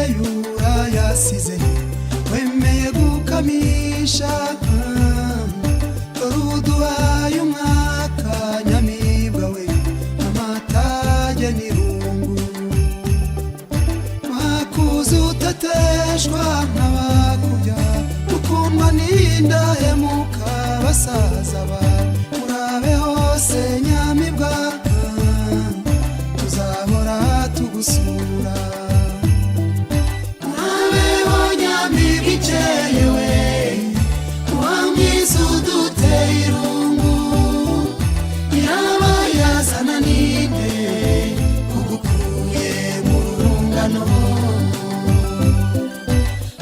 umubyeyi urayasize wemeye gukamisha dore uduhaye umwaka nyamibwa we amatage n'irungu wakuze utateshwa n'abakubya ukundwa n'indahemuka basaza bawe urabe hose nyamibwa tuzahora tugusura urabeho nyamibwa ikeye we wamwiza uduteye irungu nyirabayazana ninde ugukuye mu rungano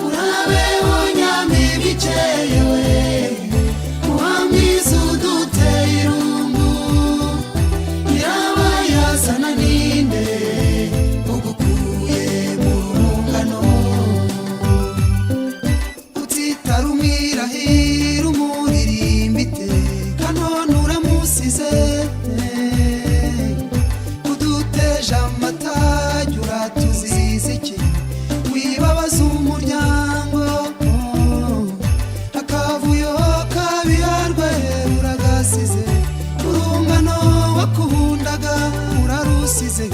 urabeho nyamibwa ikeye we wamwiza uduteye irungu nyirabayazana ninde ugukuye mu rungano utitara umwirahira umuririmba iteka none uramusize uduteje amatage uratuziza iki wibabaza umuryango akavuyo kabiharwe uragasize urungano wakundaga urarusize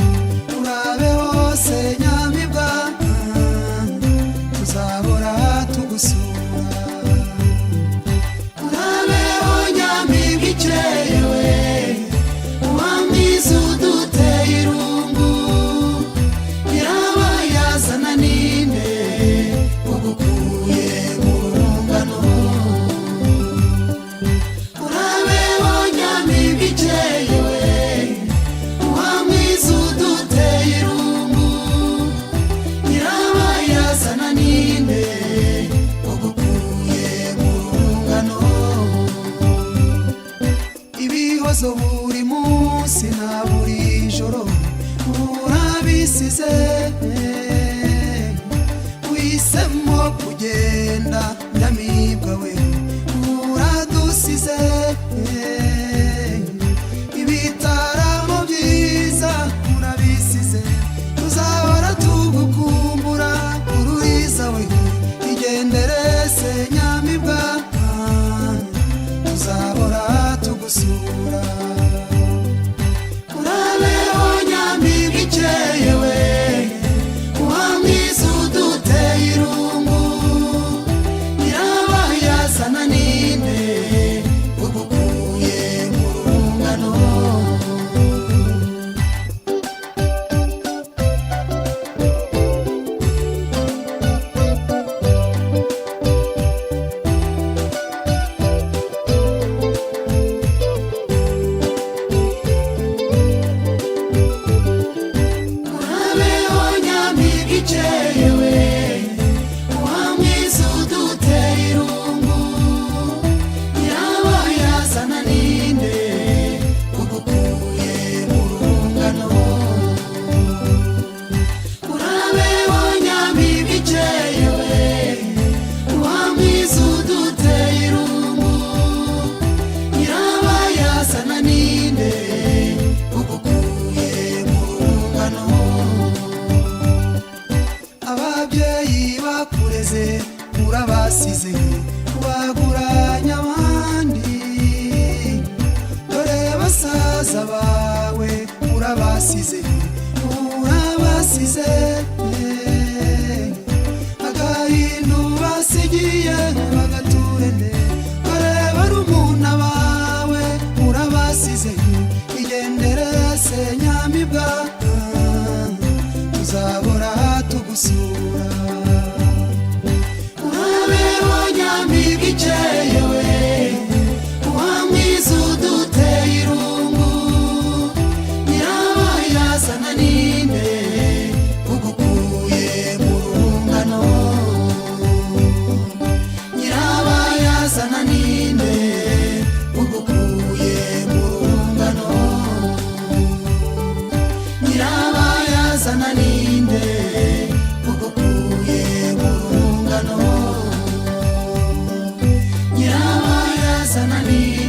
urabe hose nyamibwa tuzahora tugusura urabeho nyamibwa ikeye we wamwiza uduteye irungu nyirabayazana ninde ugukuye mu rungano urabeho nyamibwa ikeye we wamwiza uduteye irungu nyirabayazana ninde ugukuye mu rungano ibihozo buri munsi na buri joro urabisize wisemo kugenda nyamibwa we uradusize ibitaramo byiza urabisize tuzahora tugukumbura ururiza we igendere se nyamibwa tuzahora tugusura urabeho nyamibwa ikeye we wamwiza uduteye irungu nyirabayazana ninde ugukuye mu rungano urabeho nyamibwa ikeye we wamwiza uduteye irungu nyirabayazana ninde ugukuye mu rungano urabeho nyamibwa ikeye we wamwiza uduteye irungu nyirabayazana ninde ugukuye mu rungano ababyeyi bakureze urabasize baguranye abandi dore basaza bawe urabasize agahindu basigiye bagaturende dore barumuna bawe urabasize igendere se nyamibwa tuzahora tugusura urabeho nyamibwa ikeye we wamwiza uduteye irungu nyirabayazana ninde ugukuye mu rungano nyirabayazana ninde ugukuye mu rungano nyirabayazana ninde ugukuye mu rungano nyirabayazana ninde